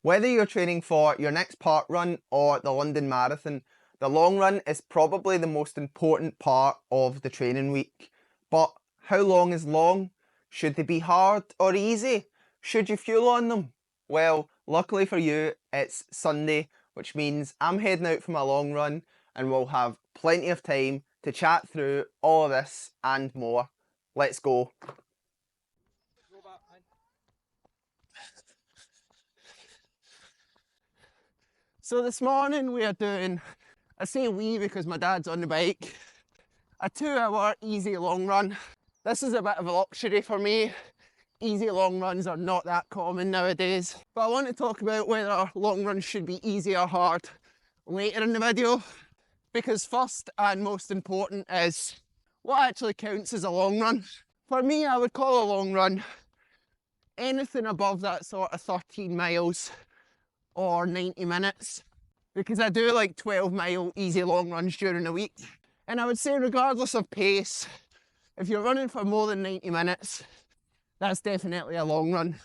Whether you're training for your next park run or the London Marathon, the long run is probably the most important part of the training week. But how long is long? Should they be hard or easy? Should you fuel on them? Well, luckily for you, it's Sunday, which means I'm heading out for my long run and we'll have plenty of time to chat through all of this and more. Let's go. So this morning we are doing, I say we because my dad's on the bike, a 2-hour easy long run. This is a bit of a luxury for me. Easy long runs are not that common nowadays. But I want to talk about whether long runs should be easy or hard later in the video. Because first and most important is what actually counts as a long run. For me, I would call a long run anything above that sort of 13 miles or 90 minutes, because I do like 12-mile easy long runs during the week. And I would say regardless of pace, if you're running for more than 90 minutes, that's definitely a long run.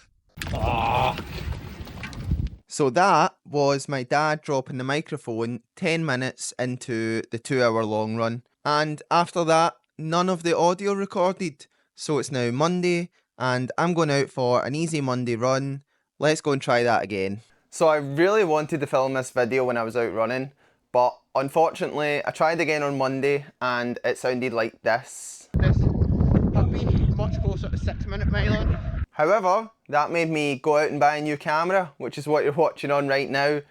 So that was my dad dropping the microphone 10 minutes into the 2-hour long run. And after that, none of the audio recorded. So it's now Monday and I'm going out for an easy Monday run. Let's go and try that again. So I really wanted to film this video when I was out running, but unfortunately I tried again on Monday and it sounded like this. This have been much closer to 6-minute miling. However, that made me go out and buy a new camera, which is what you're watching on right now.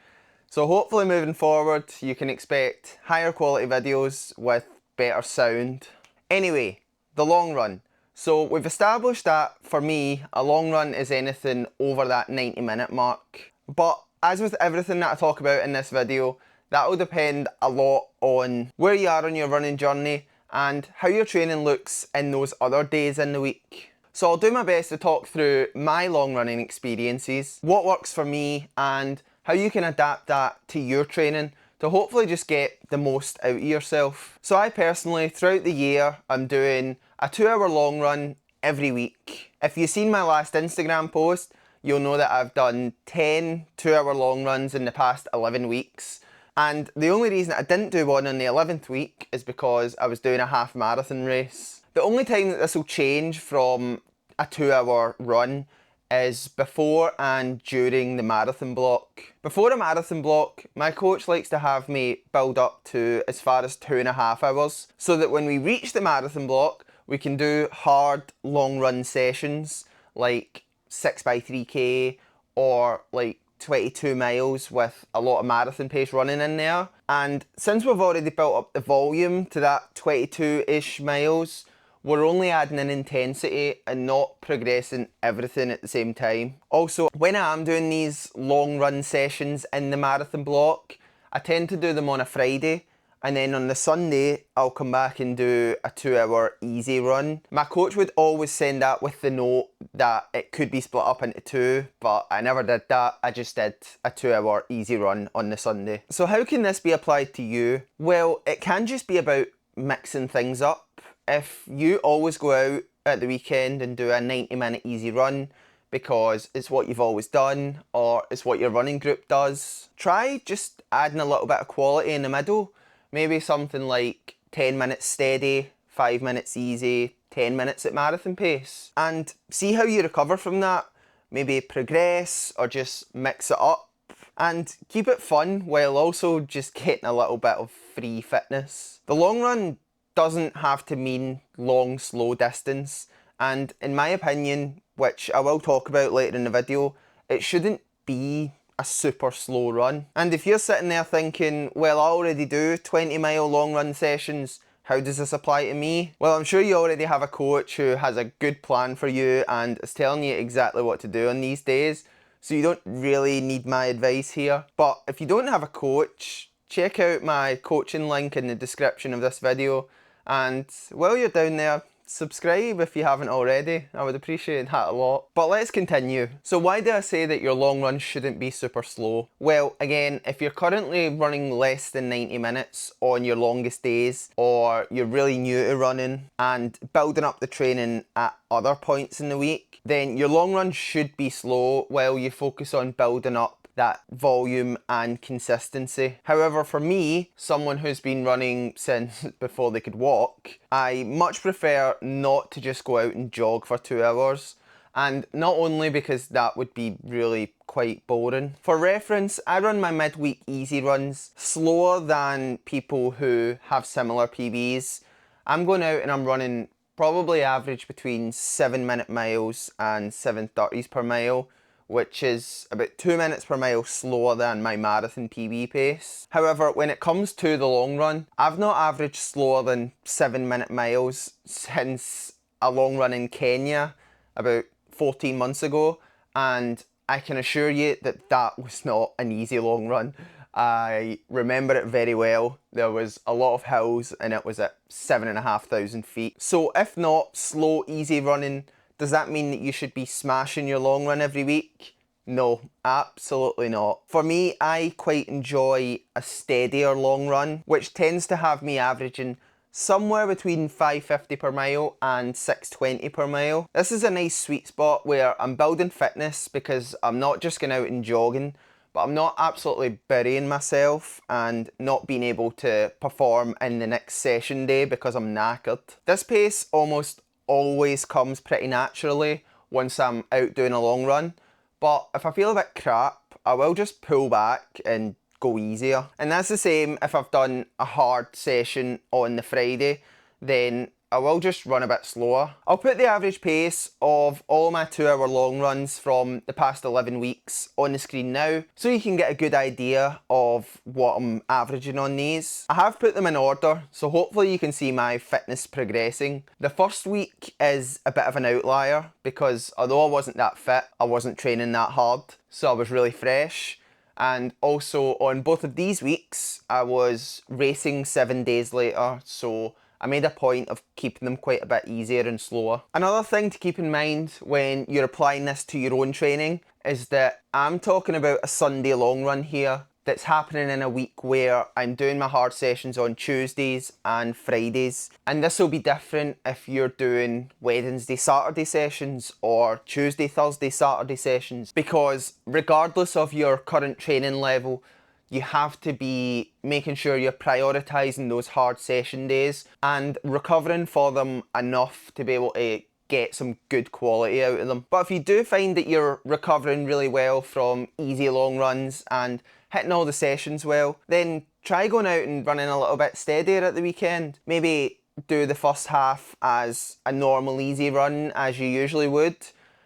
So hopefully moving forward you can expect higher quality videos with better sound. Anyway, the long run. So we've established that for me, a long run is anything over that 90-minute mark. But as with everything that I talk about in this video, that will depend a lot on where you are on your running journey and how your training looks in those other days in the week. So I'll do my best to talk through my long running experiences, what works for me and how you can adapt that to your training to hopefully just get the most out of yourself. So I personally, throughout the year, I'm doing a 2-hour long run every week. If you've seen my last Instagram post, you'll know that I've done 10 2-hour long runs in the past 11 weeks. And the only reason I didn't do one on the 11th week is because I was doing a half marathon race. The only time that this will change from a 2-hour run is before and during the marathon block. Before a marathon block, my coach likes to have me build up to as far as 2.5 hours, so that when we reach the marathon block, we can do hard long run sessions like 6x3k or like 22 miles with a lot of marathon pace running in there. And since we've already built up the volume to that 22-ish miles, we're only adding in intensity and not progressing everything at the same time. Also, when I am doing these long run sessions in the marathon block, I tend to do them on a Friday, and then on the Sunday, I'll come back and do a 2-hour easy run. My coach would always send that with the note that it could be split up into two, but I never did that. I just did a 2-hour easy run on the Sunday. So how can this be applied to you? Well, it can just be about mixing things up. If you always go out at the weekend and do a 90-minute easy run because it's what you've always done or it's what your running group does, try just adding a little bit of quality in the middle. Maybe something like 10 minutes steady, 5 minutes easy, 10 minutes at marathon pace. And see how you recover from that. Maybe progress or just mix it up. And keep it fun while also just getting a little bit of free fitness. The long run doesn't have to mean long, slow distance. And in my opinion, which I will talk about later in the video, it shouldn't be a super slow run. And if you're sitting there thinking, well, I already do 20-mile long run sessions, how does this apply to me? Well, I'm sure you already have a coach who has a good plan for you and is telling you exactly what to do on these days, so you don't really need my advice here. But if you don't have a coach, check out my coaching link in the description of this video, and while you're down there, subscribe if you haven't already. I would appreciate that a lot. But let's continue. So why do I say that your long run shouldn't be super slow? Well, again, if you're currently running less than 90 minutes on your longest days, or you're really new to running and building up the training at other points in the week, then your long run should be slow while you focus on building up that volume and consistency. However, for me, someone who's been running since before they could walk, I much prefer not to just go out and jog for 2 hours. And not only because that would be really quite boring. For reference, I run my midweek easy runs slower than people who have similar PBs. I'm going out and I'm running probably average between 7-minute miles and 7:30s per mile, which is about 2 minutes per mile slower than my marathon PB pace. However, when it comes to the long run, I've not averaged slower than 7-minute miles since a long run in Kenya about 14 months ago, and I can assure you that that was not an easy long run. I remember it very well. There was a lot of hills and it was at 7,500 feet. So if not slow, easy running, does that mean that you should be smashing your long run every week? No, absolutely not. For me, I quite enjoy a steadier long run, which tends to have me averaging somewhere between 550 per mile and 620 per mile. This is a nice sweet spot where I'm building fitness because I'm not just going out and jogging, but I'm not absolutely burying myself and not being able to perform in the next session day because I'm knackered. This pace almost always comes pretty naturally once I'm out doing a long run, but if I feel a bit crap, I will just pull back and go easier. And that's the same if I've done a hard session on the Friday, then I will just run a bit slower. I'll put the average pace of all my 2-hour long runs from the past 11 weeks on the screen now, so you can get a good idea of what I'm averaging on these. I have put them in order, so hopefully you can see my fitness progressing. The first week is a bit of an outlier because although I wasn't that fit, I wasn't training that hard, so I was really fresh. And also on both of these weeks, I was racing 7 days later, so I made a point of keeping them quite a bit easier and slower. Another thing to keep in mind when you're applying this to your own training is that I'm talking about a Sunday long run here that's happening in a week where I'm doing my hard sessions on Tuesdays and Fridays. And this will be different if you're doing Wednesday, Saturday sessions or Tuesday, Thursday, Saturday sessions, because regardless of your current training level, you have to be making sure you're prioritising those hard session days and recovering for them enough to be able to get some good quality out of them. But if you do find that you're recovering really well from easy long runs and hitting all the sessions well, then try going out and running a little bit steadier at the weekend. Maybe do the first half as a normal easy run as you usually would,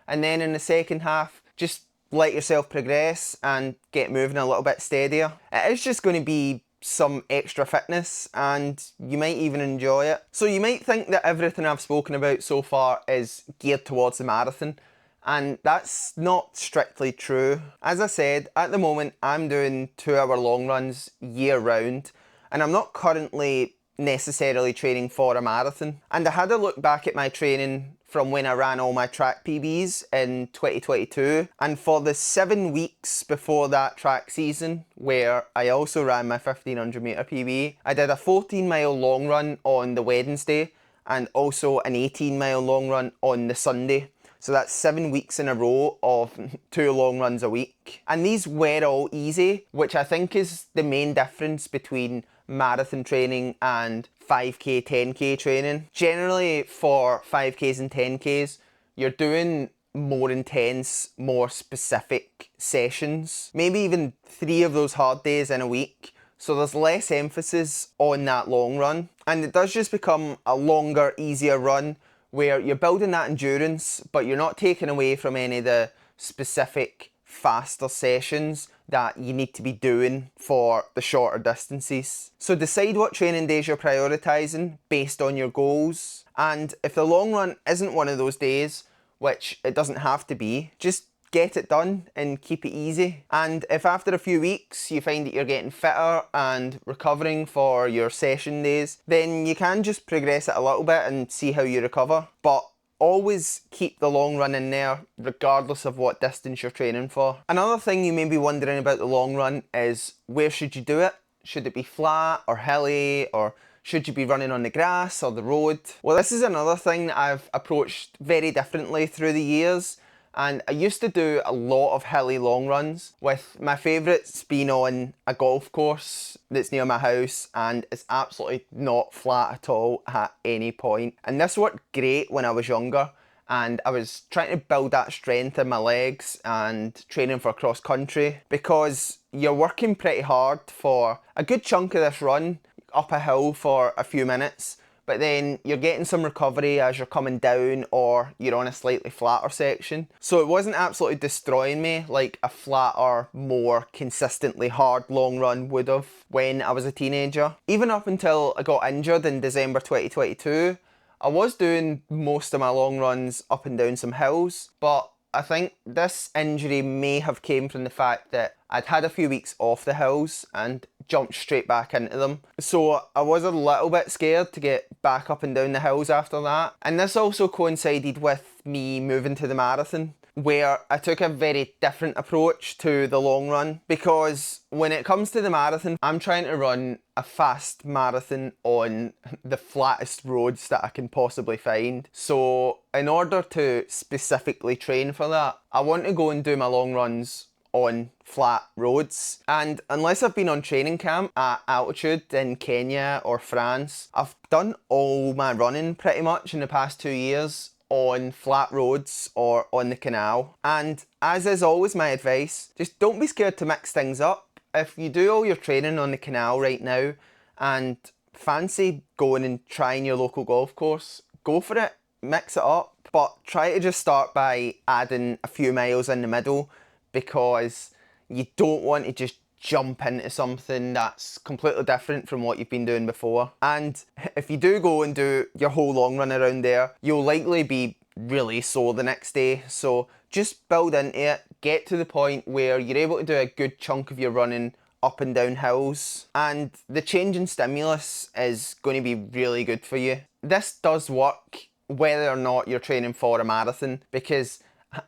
and then in the second half just let yourself progress and get moving a little bit steadier. It is just going to be some extra fitness and you might even enjoy it. So you might think that everything I've spoken about so far is geared towards the marathon, and that's not strictly true. As I said, at the moment I'm doing 2-hour long runs year round and I'm not currently necessarily training for a marathon. And I had a look back at my training from when I ran all my track PBs in 2022, and for the 7 weeks before that track season where I also ran my 1500 metre PB, I did a 14-mile long run on the Wednesday and also an 18-mile long run on the Sunday. So that's 7 weeks in a row of 2 long runs a week. And these were all easy, which I think is the main difference between marathon training and 5k, 10k training. Generally for 5ks and 10ks, you're doing more intense, more specific sessions. Maybe even 3 of those hard days in a week. So there's less emphasis on that long run. And it does just become a longer, easier run where you're building that endurance, but you're not taking away from any of the specific faster sessions that you need to be doing for the shorter distances. So decide what training days you're prioritising based on your goals. And if the long run isn't one of those days, which it doesn't have to be, just get it done and keep it easy. And if after a few weeks you find that you're getting fitter and recovering for your session days, then you can just progress it a little bit and see how you recover. But always keep the long run in there regardless of what distance you're training for. Another thing you may be wondering about the long run is where should you do it? Should it be flat or hilly, or should you be running on the grass or the road? Well, this is another thing that I've approached very differently through the years. and I used to do a lot of hilly long runs, with my favourites being on a golf course that's near my house, and it's absolutely not flat at all at any point. And this worked great when I was younger, and I was trying to build that strength in my legs and training for cross country, because you're working pretty hard for a good chunk of this run up a hill for a few minutes, but then you're getting some recovery as you're coming down or you're on a slightly flatter section. So it wasn't absolutely destroying me like a flatter, more consistently hard long run would have when I was a teenager. Even up until I got injured in December 2022, I was doing most of my long runs up and down some hills, but I think this injury may have came from the fact that I'd had a few weeks off the hills and jumped straight back into them. So I was a little bit scared to get back up and down the hills after that. And this also coincided with me moving to the marathon, where I took a very different approach to the long run, because when it comes to the marathon, I'm trying to run a fast marathon on the flattest roads that I can possibly find. So in order to specifically train for that, I want to go and do my long runs on flat roads. And unless I've been on training camp at altitude in Kenya or France, I've done all my running pretty much in the past 2 years on flat roads or on the canal. And as is always my advice, just don't be scared to mix things up. If you do all your training on the canal right now and fancy going and trying your local golf course, go for it, mix it up, but try to just start by adding a few miles in the middle, because you don't want to just jump into something that's completely different from what you've been doing before. And if you do go and do your whole long run around there, you'll likely be really sore the next day. So just build into it, get to the point where you're able to do a good chunk of your running up and down hills, and the change in stimulus is going to be really good for you. This does work whether or not you're training for a marathon, because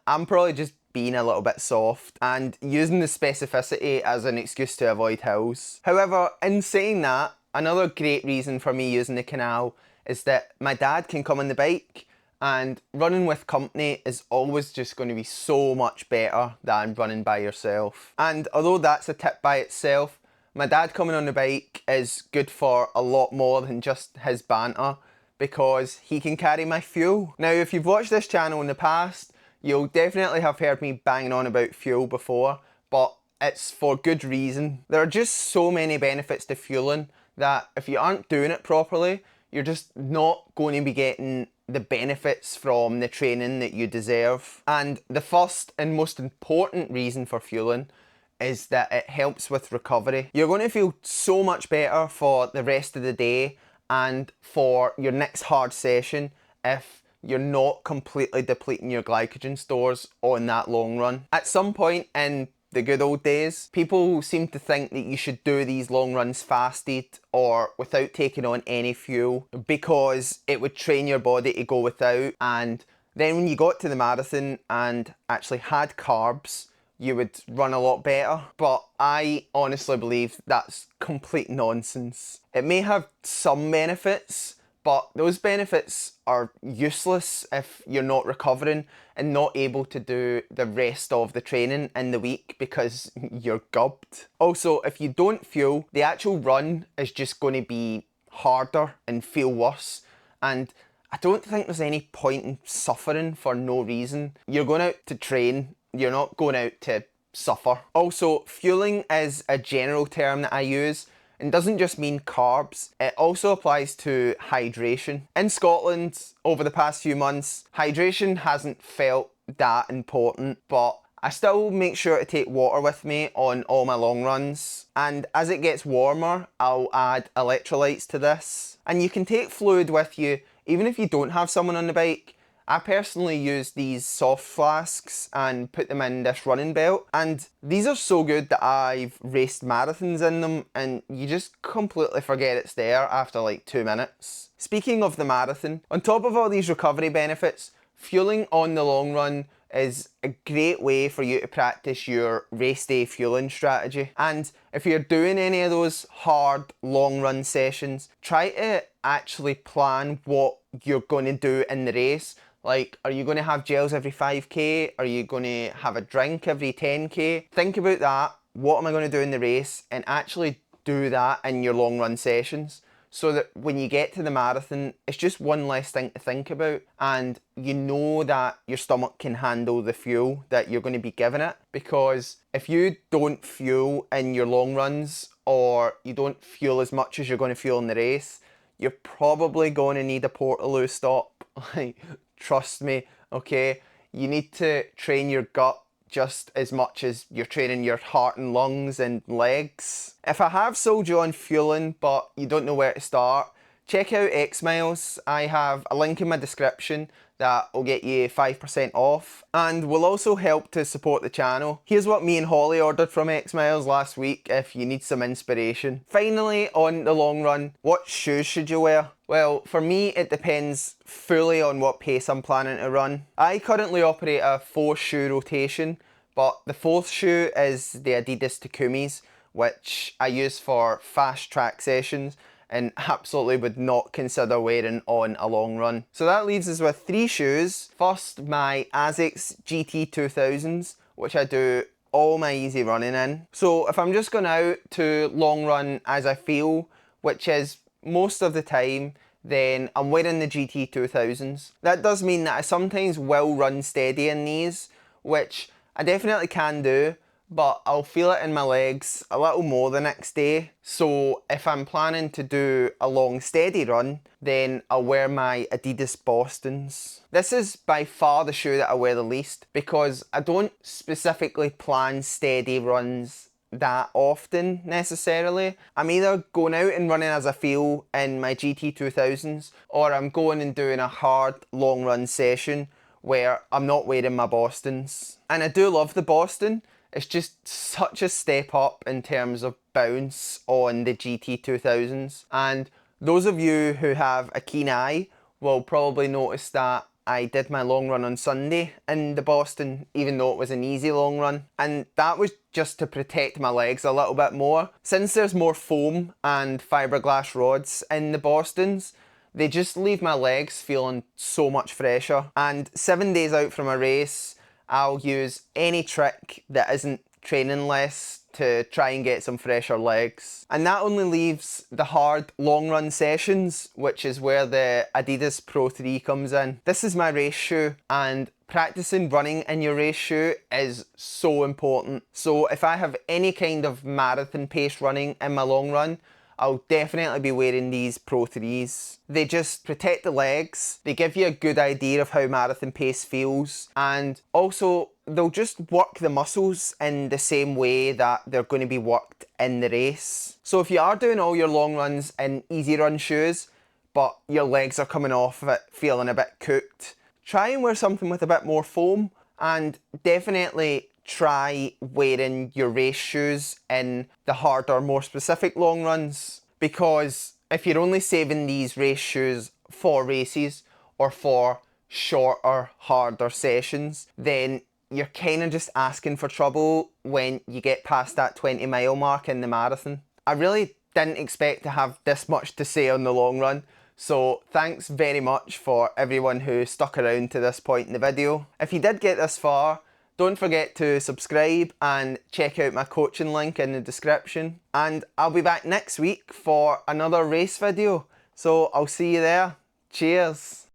I'm probably just being a little bit soft and using the specificity as an excuse to avoid hills. However, in saying that, another great reason for me using the canal is that my dad can come on the bike, and running with company is always just going to be so much better than running by yourself. And although that's a tip by itself, my dad coming on the bike is good for a lot more than just his banter, because he can carry my fuel. Now, if you've watched this channel in the past, you'll definitely have heard me banging on about fuel before, but it's for good reason. There are just so many benefits to fueling that if you aren't doing it properly, you're just not going to be getting the benefits from the training that you deserve. And the first and most important reason for fueling is that it helps with recovery. You're going to feel so much better for the rest of the day and for your next hard session if you're not completely depleting your glycogen stores on that long run. At some point in the good old days, people seem to think that you should do these long runs fasted or without taking on any fuel, because it would train your body to go without, and then when you got to the marathon and actually had carbs, you would run a lot better. But I honestly believe that's complete nonsense. It may have some benefits, but those benefits are useless if you're not recovering and not able to do the rest of the training in the week because you're gubbed. Also, if you don't fuel, the actual run is just going to be harder and feel worse. And I don't think there's any point in suffering for no reason. You're going out to train, you're not going out to suffer. Also, fueling is a general term that I use, and doesn't just mean carbs, it also applies to hydration. In Scotland, over the past few months, hydration hasn't felt that important, but I still make sure to take water with me on all my long runs. And as it gets warmer, I'll add electrolytes to this. And you can take fluid with you even if you don't have someone on the bike. I personally use these soft flasks and put them in this running belt, and these are so good that I've raced marathons in them, and you just completely forget it's there after like 2 minutes. Speaking of the marathon, on top of all these recovery benefits, fueling on the long run is a great way for you to practice your race day fueling strategy. And if you're doing any of those hard long run sessions, try to actually plan what you're going to do in the race. Like, are you going to have gels every 5k? Are you going to have a drink every 10k? Think about that. What am I going to do in the race? And actually do that in your long run sessions, so that when you get to the marathon, it's just one less thing to think about, and you know that your stomach can handle the fuel that you're going to be giving it. Because if you don't fuel in your long runs, or you don't fuel as much as you're going to fuel in the race, you're probably going to need a Portaloo stop. Like, trust me, okay? You need to train your gut just as much as you're training your heart and lungs and legs. If I have sold you on fueling but you don't know where to start, check out Xmiles. I have a link in my description that will get you 5% off and will also help to support the channel. Here's what me and Holly ordered from Xmiles last week if you need some inspiration. Finally, on the long run, what shoes should you wear? Well, for me, it depends fully on what pace I'm planning to run. I currently operate a 4-shoe rotation, but the 4th shoe is the Adidas Takumis, which I use for fast track sessions and absolutely would not consider wearing on a long run. So that leaves us with 3 shoes. First, my Asics GT 2000s, which I do all my easy running in. So if I'm just going out to long run as I feel, which is most of the time, then I'm wearing the GT 2000s. That does mean that I sometimes will run steady in these, which I definitely can do, but I'll feel it in my legs a little more the next day. So if I'm planning to do a long steady run, then I'll wear my Adidas Bostons. This is by far the shoe that I wear the least, because I don't specifically plan steady runs that often necessarily. I'm either going out and running as I feel in my GT 2000s, or I'm going and doing a hard long run session where I'm not wearing my Bostons. And I do love the Boston. It's just such a step up in terms of bounce on the GT 2000s. And those of you who have a keen eye will probably notice that I did my long run on Sunday in the Boston, even though it was an easy long run. And that was just to protect my legs a little bit more. Since there's more foam and fiberglass rods in the Bostons, they just leave my legs feeling so much fresher. And 7 days out from a race, I'll use any trick that isn't training less to try and get some fresher legs. And that only leaves the hard long run sessions, which is where the Adidas Pro 3 comes in. This is my race shoe, and practicing running in your race shoe is so important. So if I have any kind of marathon pace running in my long run, I'll definitely be wearing these Pro 3s. They just protect the legs, they give you a good idea of how marathon pace feels, and also they'll just work the muscles in the same way that they're going to be worked in the race. So if you are doing all your long runs in easy run shoes, but your legs are coming off of it feeling a bit cooked, try and wear something with a bit more foam, and definitely try wearing your race shoes in the harder, more specific long runs. Because if you're only saving these race shoes for races or for shorter, harder sessions, then you're kind of just asking for trouble when you get past that 20-mile mark in the marathon. I really didn't expect to have this much to say on the long run, so thanks very much for everyone who stuck around to this point in the video. If you did get this far, don't forget to subscribe and check out my coaching link in the description. And I'll be back next week for another race video. So I'll see you there. Cheers.